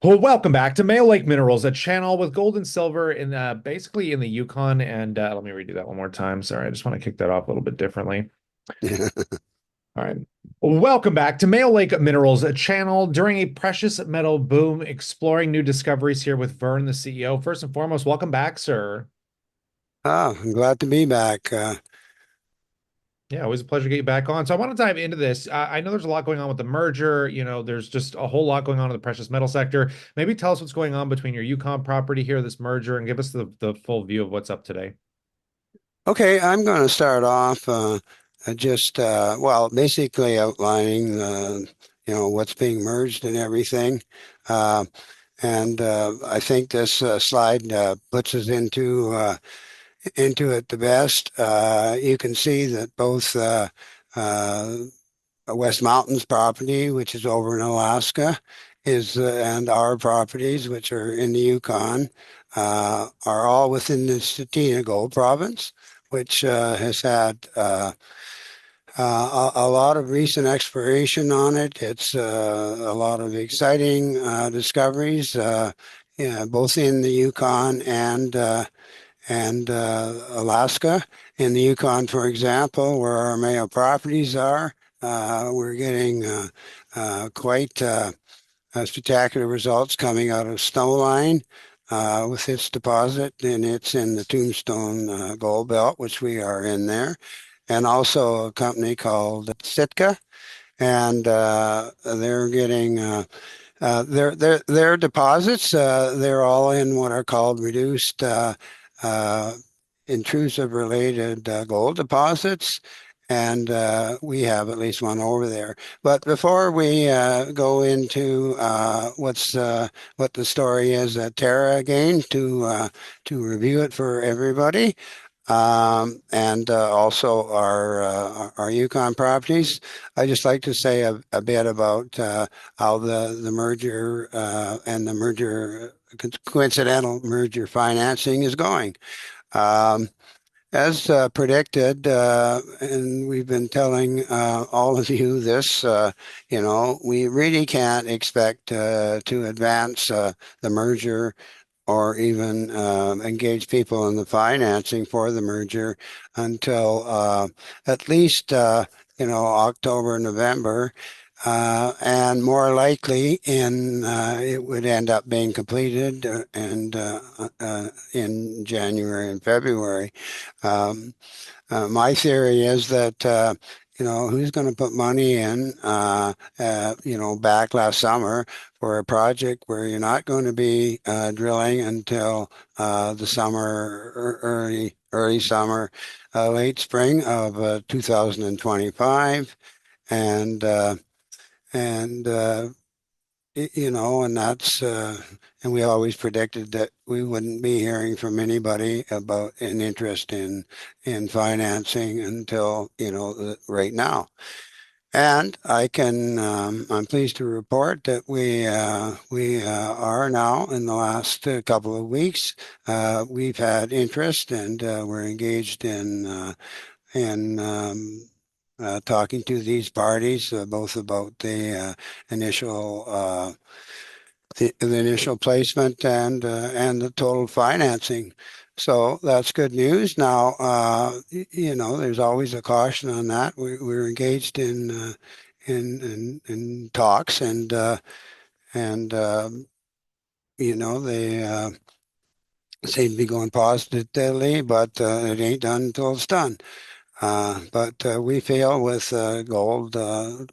Well, welcome back to Mayo Lake Minerals, a channel with gold and silver in basically in the Yukon. And let me redo that one more time. Sorry, I just want to kick that off a little bit differently. All right. Welcome back to Mayo Lake Minerals, a channel during a precious metal boom, exploring new discoveries here with Vern, the CEO. First and foremost, welcome back, sir. I'm glad to be back. Yeah, always a pleasure to get you back on. So I want to dive into this. I know there's a lot going on with the merger. There's just a whole lot going on in the precious metal sector. Maybe tell us what's going on between your Yukon property here, this merger, and give us the full view of what's up today. Okay, I'm going to start off basically outlining what's being merged and everything. Uh, and I think this slide puts us into it the best. You can see that both uh, West Mountains property, which is over in Alaska, is and our properties, which are in the Yukon, are all within the Statina Gold Province, which has had a lot of recent exploration on it. It's a lot of exciting discoveries, yeah, both in the Yukon and Alaska. In the Yukon, for example, where our Mayo properties are, we're getting quite spectacular results coming out of Snowline with its deposit, and it's in the Tombstone Gold Belt, which we are in there, and also a company called Sitka, and they're getting their deposits. They're all in what are called reduced uh, intrusive related gold deposits, and we have at least one over there. But before we go into what the story is at Terra again, to review it for everybody, and also our Yukon properties. I just like to say a bit about how the merger and the merger coincidental merger financing is going. Um, as predicted, and we've been telling all of you this, we really can't expect to advance the merger or even engage people in the financing for the merger until at least October, November, and more likely it would end up being completed in January and February. Um, my theory is that who's going to put money in back last summer for a project where you're not going to be drilling until the summer, early summer, late spring of 2025, and and and that's and we always predicted that we wouldn't be hearing from anybody about an interest in financing until right now. And I'm pleased to report that we are now in the last couple of weeks. We've had interest, and we're engaged in talking to these parties, both about initial uh, the initial placement and the total financing. So that's good news. Now, there's always a caution on that. We're engaged in talks, and they seem to be going positively, but it ain't done until it's done. But we feel with gold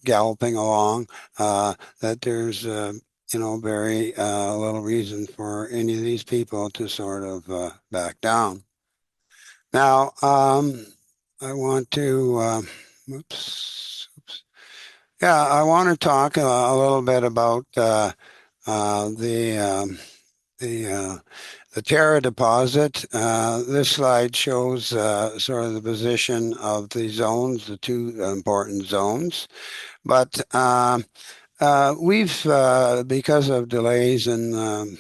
galloping along that there's very little reason for any of these people to sort of back down. Now, I want to, yeah, I want to talk a little bit about uh, the um, the uh, the Terra deposit. This slide shows sort of the position of the zones, the two important zones. But we've, because of delays in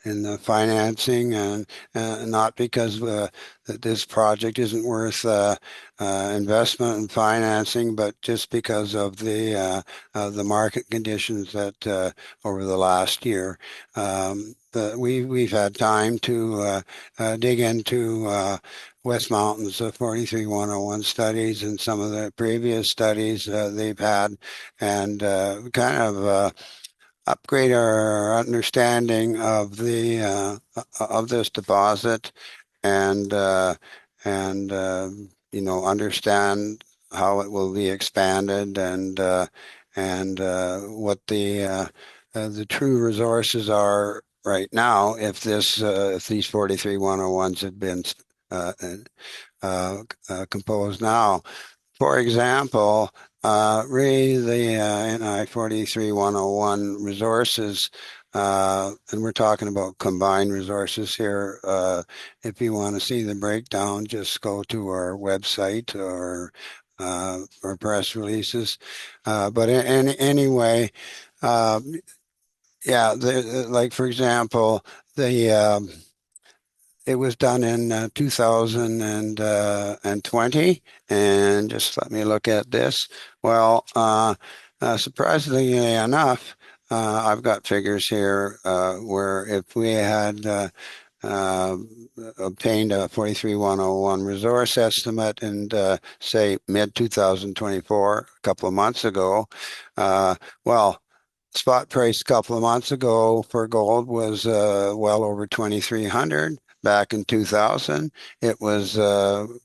in the financing, and not because that this project isn't worth investment and financing, but just because of the market conditions that over the last year. We've had time to dig into West Mountain's 43101 studies and some of the previous studies they've had, and kind of upgrade our understanding of this deposit, and understand how it will be expanded, and what the true resources are right now if these 43101s had been uh, composed now. For example, really the NI 43101 resources, and we're talking about combined resources here. If you want to see the breakdown, just go to our website or press releases. But anyway, uh, yeah, like for example, the it was done in 2020, and just let me look at this. Well, surprisingly enough, I've got figures here where if we had uh, obtained a 43101 resource estimate in, say, mid 2024, a couple of months ago, uh, well, spot price a couple of months ago for gold was well over 2,300. Back in 2000, it was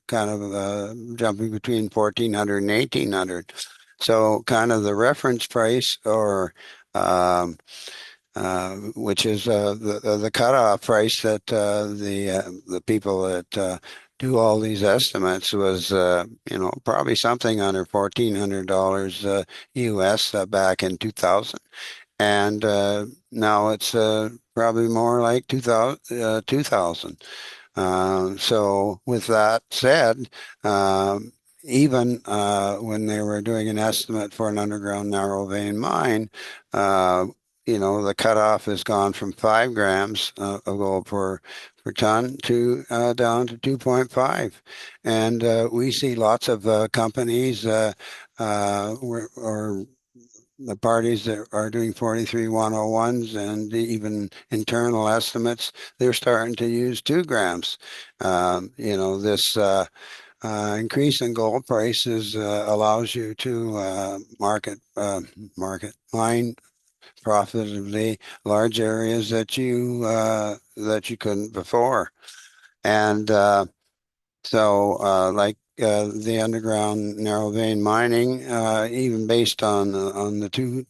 kind of jumping between 1,400 and 1,800. So kind of the reference price, or which is the cutoff price that the people that do all these estimates was probably something under $1,400 US back in 2000, and now it's probably more like 2000. So with that said, even when they were doing an estimate for an underground narrow vein mine, uh, the cutoff has gone from 5 grams of gold per ton to down to 2.5. And we see lots of companies or the parties that are doing 43101s and even internal estimates, they're starting to use 2 grams. This increase in gold prices allows you to market mine profitably large areas that you couldn't before. And like the underground narrow vein mining, even based on the two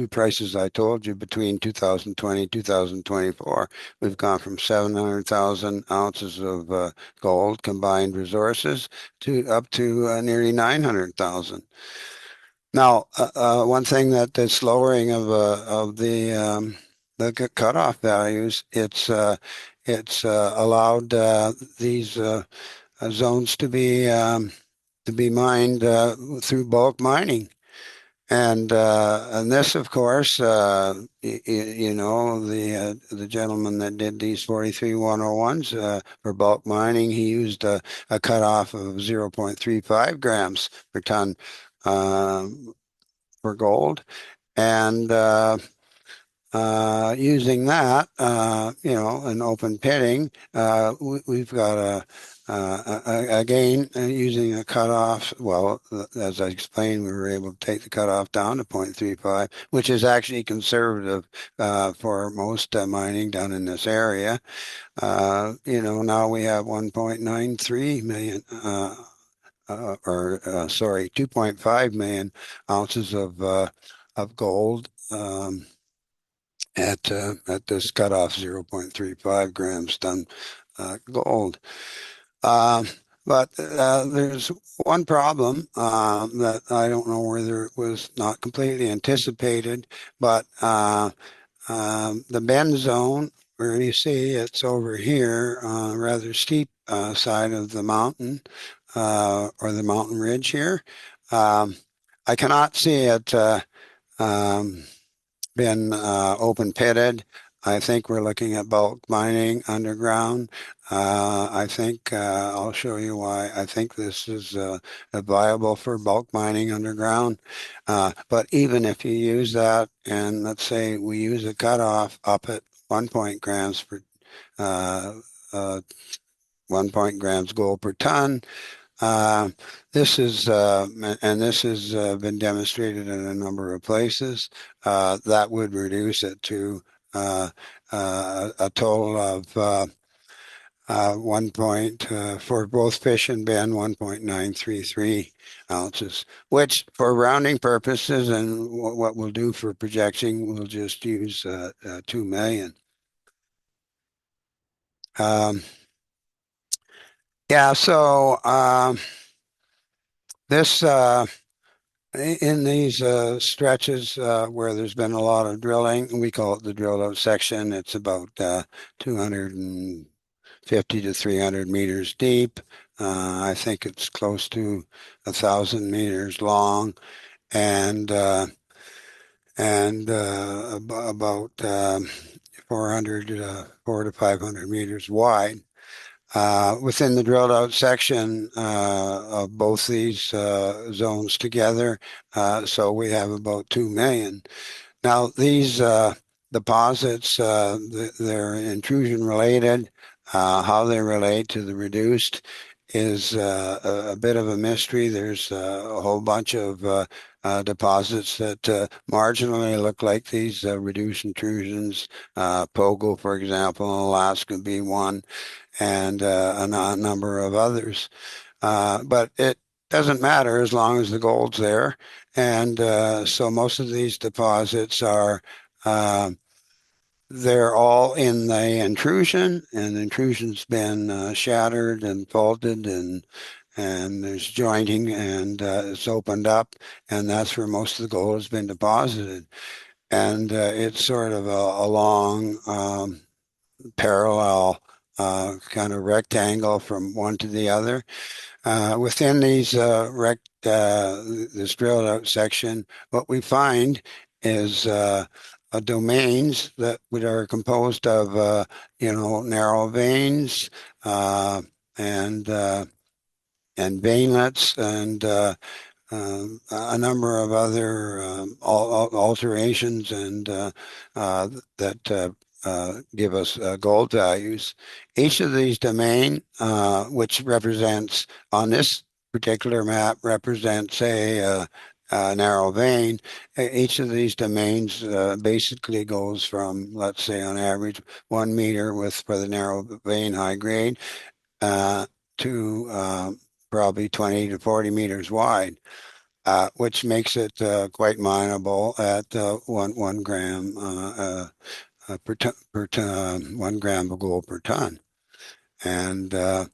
prices I told you between 2020 2024, we've gone from 700,000 ounces of gold combined resources to up to nearly 900,000. Now, one thing that is lowering of the cutoff values, it's allowed these zones to be mined through bulk mining. And this, of course, the gentleman that did these 43101s for bulk mining, he used a cutoff of 0.35 grams per ton uh, for gold. And using that, in open pitting, we've got again, using a cutoff. Well, as I explained, we were able to take the cutoff down to 0.35, which is actually conservative for most mining done in this area. Now we have 1.93 million. Sorry, 2.5 million ounces of gold at this cutoff 0.35 grams done gold. Uh, but there's one problem that I don't know whether it was not completely anticipated, but the bend zone, where you see it's over here, rather steep side of the mountain or the mountain ridge here. Um, I cannot see it um, been open pitted. I think we're looking at bulk mining underground. I think I'll show you why I think this is viable for bulk mining underground. But even if you use that, and let's say we use a cutoff up at 1 grams per uh, uh, 1 grams gold per ton. Uh, this is, and this has been demonstrated in a number of places. That would reduce it to uh, a total of for both fish and Ben, 1.933 ounces, which for rounding purposes and what we'll do for projection, we'll just use 2 million. Um, yeah, so this in these stretches where there's been a lot of drilling, we call it the drilled out section. It's about 250 to 300 meters deep. I think it's close to 1,000 meters long, and about 4 to 500 meters wide. Within the drilled out section of both these zones together, so we have about 2 million. Now, these deposits, they're intrusion related. How they relate to the reduced is a bit of a mystery. There's a whole bunch of deposits that marginally look like these reduced intrusions. Pogo, for example, in Alaska would be one, and a number of others. But it doesn't matter as long as the gold's there. And so most of these deposits are, uh, they're all in the intrusion, and the intrusion's been shattered and faulted, and there's jointing, and it's opened up, and that's where most of the gold has been deposited. And it's sort of a long parallel kind of rectangle from one to the other. Within these this drilled out section, what we find is domains that are composed of narrow veins uh, and uh, and veinlets and a number of other alterations and that give us gold values. Each of these domain, which represents on this particular map, represents a narrow vein. Each of these domains basically goes from, let's say, on average, 1 meter for the narrow vein high grade uh, to probably 20 to 40 meters wide, which makes it quite mineable at 1 gram per ton, 1 gram of gold per ton. And uh,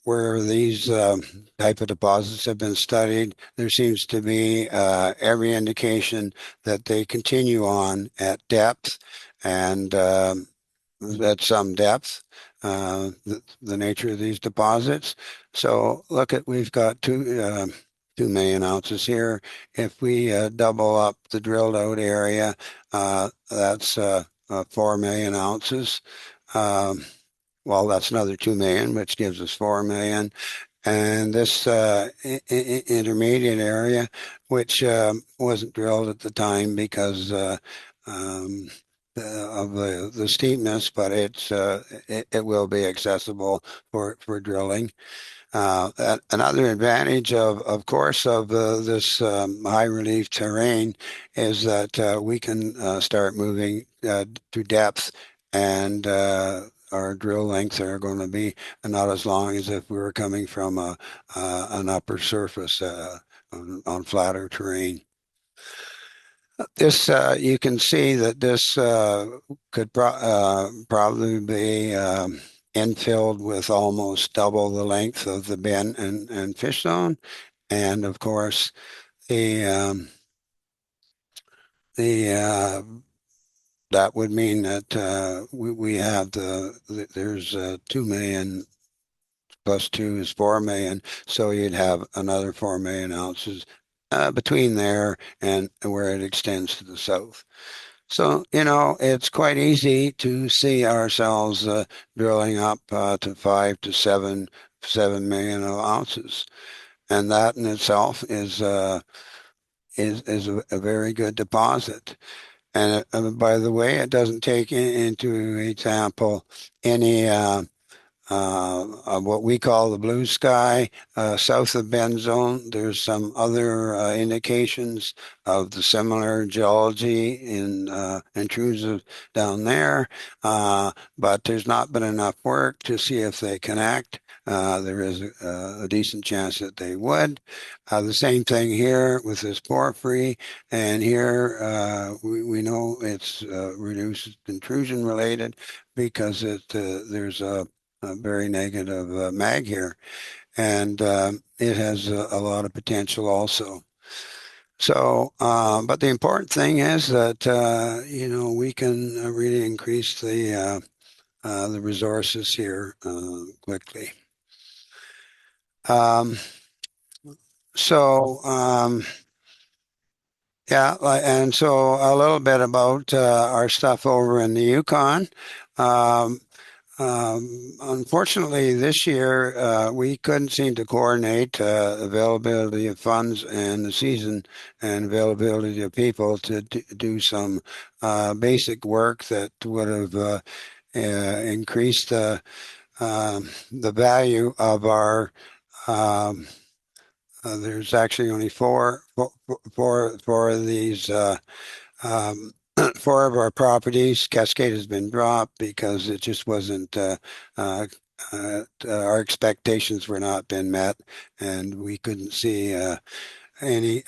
where these type of deposits have been studied, there seems to be every indication that they continue on at depth and at some depth, the nature of these deposits. So look at, we've got 2 million ounces here. If we double up the drilled out area, that's 4 million ounces. Um, well, that's another 2 million, which gives us 4 million. And this intermediate area, which wasn't drilled at the time because um, of the steepness, but it will be accessible for drilling. Another advantage of course, of this high relief terrain is that we can start moving to depth, and our drill lengths are going to be not as long as if we were coming from an upper surface on flatter terrain. This you can see that this could probably be infilled with almost double the length of the bin and fish zone, and of course the the that would mean that we have there's 2 million plus 2 is 4 million, so you'd have another 4 million ounces between there and where it extends to the south. So, it's quite easy to see ourselves drilling up to 5 to 7 million ounces, and that in itself is a very good deposit. And by the way, it doesn't take into example any of what we call the blue sky south of Bend Zone. There's some other indications of the similar geology in intrusive down there, but there's not been enough work to see if they connect. There is a decent chance that they would. The same thing here with this porphyry, and here we know it's reduced intrusion related because there's a very negative mag here, and it has a lot of potential also. So, but the important thing is that we can really increase the resources here quickly. Um, so yeah, and so a little bit about our stuff over in the Yukon. Um, Unfortunately, this year we couldn't seem to coordinate availability of funds and the season and availability of people to do some basic work that would have increased the value of our. Um, there's actually only four of these. Um, four of our properties, Cascade has been dropped because it just wasn't, uh, our expectations were not been met, and we couldn't see any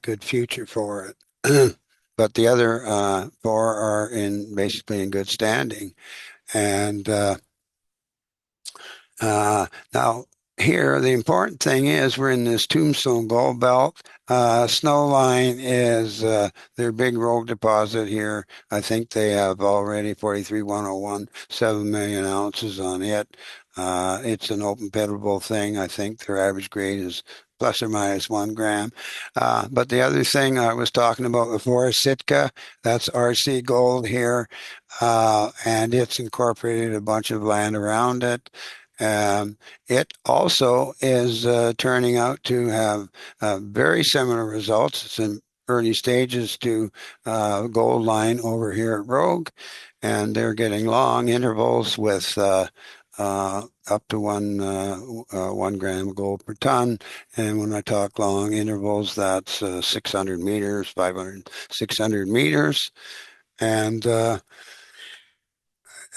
good future for it. But the other four are basically in good standing. And now, here, the important thing is we're in this Tombstone Gold Belt. Snowline is their big rogue deposit here. I think they have already 43,101, 7 million ounces on it. It's an open pitable thing. I think their average grade is plus or minus 1 gram. But the other thing I was talking about before is Sitka. That's RC Gold here. And it's incorporated a bunch of land around it. It also is turning out to have very similar results. It's in early stages to Gold Line over here at Rogue, and they're getting long intervals with up to 1 gram gold per ton. And when I talk long intervals, that's 600 meters, 500, 600 meters. And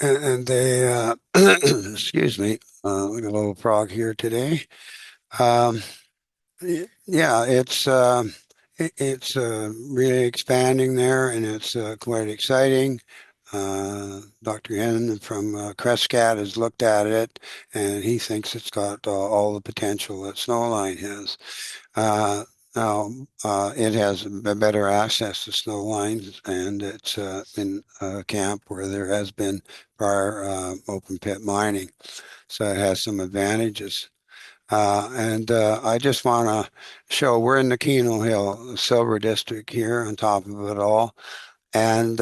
and they, excuse me, we got a little frog here today. Um, yeah, it's really expanding there, and it's quite exciting. Dr. Henn from Crescat has looked at it, and he thinks it's got all the potential that Snowline has. Uh, Now, it has better access to snow lines, and it's in a camp where there has been prior open pit mining, so it has some advantages. And I just want to show we're in the Keno Hill Silver District here on top of it all. And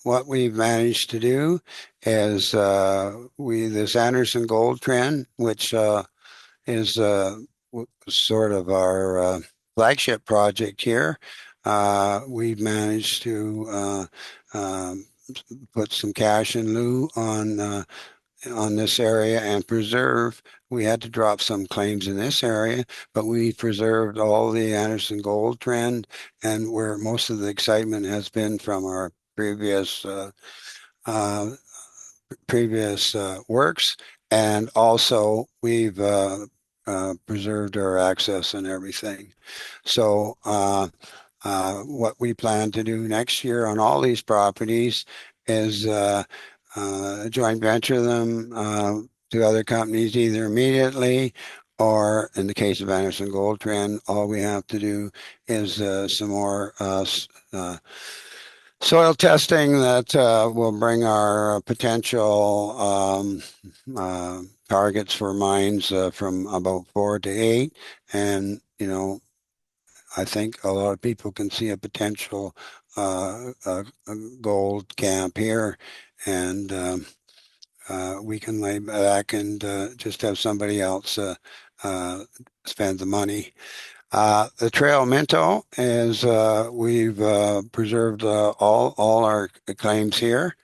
what we've managed to do is this Anderson Gold Trend, which is sort of our flagship project here. We've managed to put some cash in lieu on this area and preserve. We had to drop some claims in this area, but we preserved all the Anderson Gold Trend, and where most of the excitement has been from our uh, previous works, and also we've preserved our access and everything. So what we plan to do next year on all these properties is joint venture them to other companies either immediately or in the case of Anderson Gold Trend, all we have to do is some more soil testing that will bring our potential targets for mines from about 4 to 8. And, I think a lot of people can see a potential a gold camp here, and we can lay back and just have somebody else uh, spend the money. The trail minto is we've preserved all our claims here.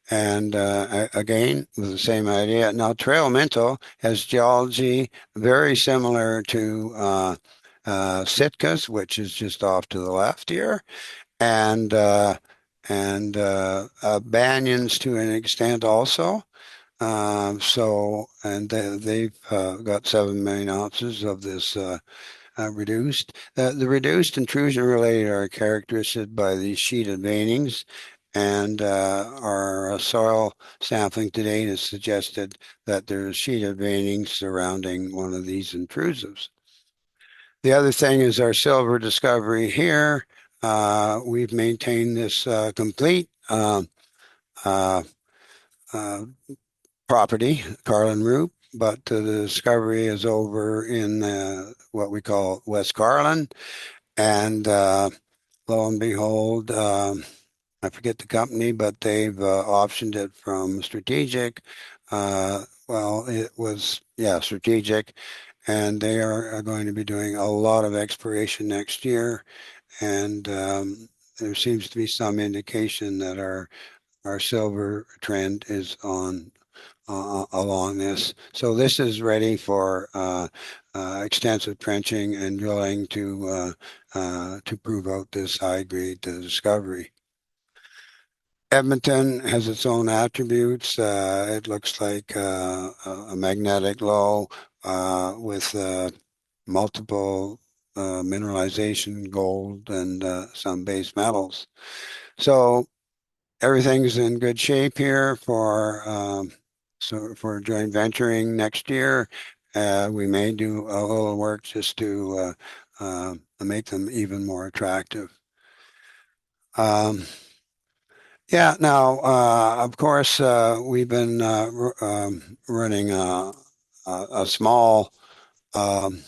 And again, with the same idea. Now, Trail Minto has geology very similar to Sitka's, which is just off to the left here, and Banyans to an extent also. And they've got 7 million ounces of this reduced. The reduced intrusion related are characterized by these sheeted veinings, and our soil sampling to date has suggested that there's sheeted veinings surrounding one of these intrusives. The other thing is our silver discovery here. We've maintained this complete uh, uh, property, Carlin Root, but the discovery is over in what we call West Carlin. And lo and behold, I forget the company, but they've optioned it from Strategic. Well, it was, yeah, Strategic. And they are going to be doing a lot of exploration next year. And there seems to be some indication that our silver trend is on along this. So this is ready for extensive trenching and drilling to prove out this high grade discovery. Edmonton has its own attributes. It looks like a magnetic low with multiple mineralization, gold, and some base metals. So everything's in good shape here for joint venturing next year. We may do a little work just to make them even more attractive. Um, yeah, now of course we've been running a small um,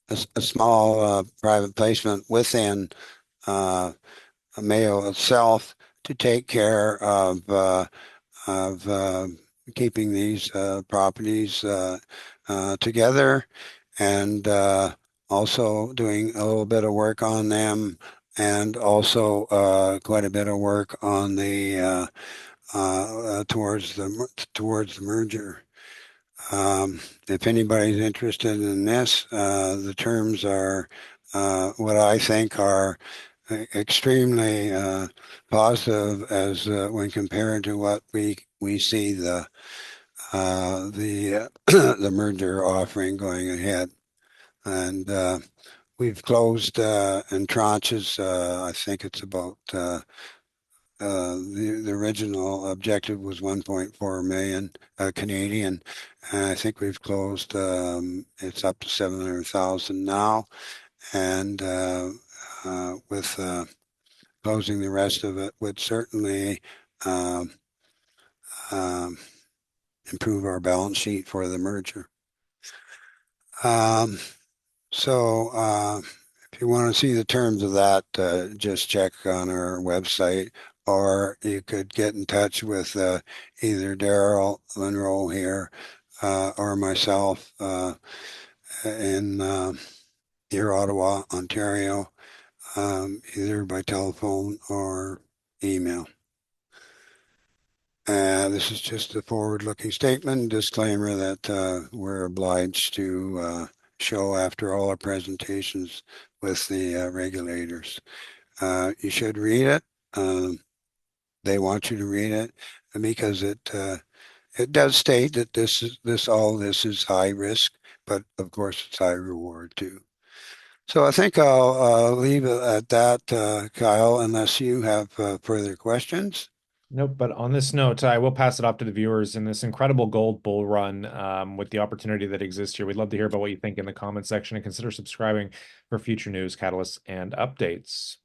a small private placement within uh, Mayo itself to take care of keeping these properties together, and also doing a little bit of work on them, and also quite a bit of work on the towards the merger. If anybody's interested in this, the terms are what I think are extremely positive as when compared to what we see the the merger offering going ahead. And we've closed in tranches. I think it's about the original objective was 1.4 million Canadian. And I think we've closed. It's up to 700,000 now, and with closing the rest of it would certainly um, um, improve our balance sheet for the merger. Um, so if you want to see the terms of that, just check on our website, or you could get in touch with either Daryl Monroe here or myself in here, Ottawa, Ontario, either by telephone or email. This is just a forward-looking statement, disclaimer that we're obliged to show after all our presentations with the regulators. You should read it. They want you to read it because it does state that all this is high risk, but of course it's high reward too. So I think I'll leave it at that, Kyle, unless you have further questions. Nope, but on this note, I will pass it off to the viewers in this incredible gold bull run with the opportunity that exists here. We'd love to hear about what you think in the comment section and consider subscribing for future news, catalysts, and updates.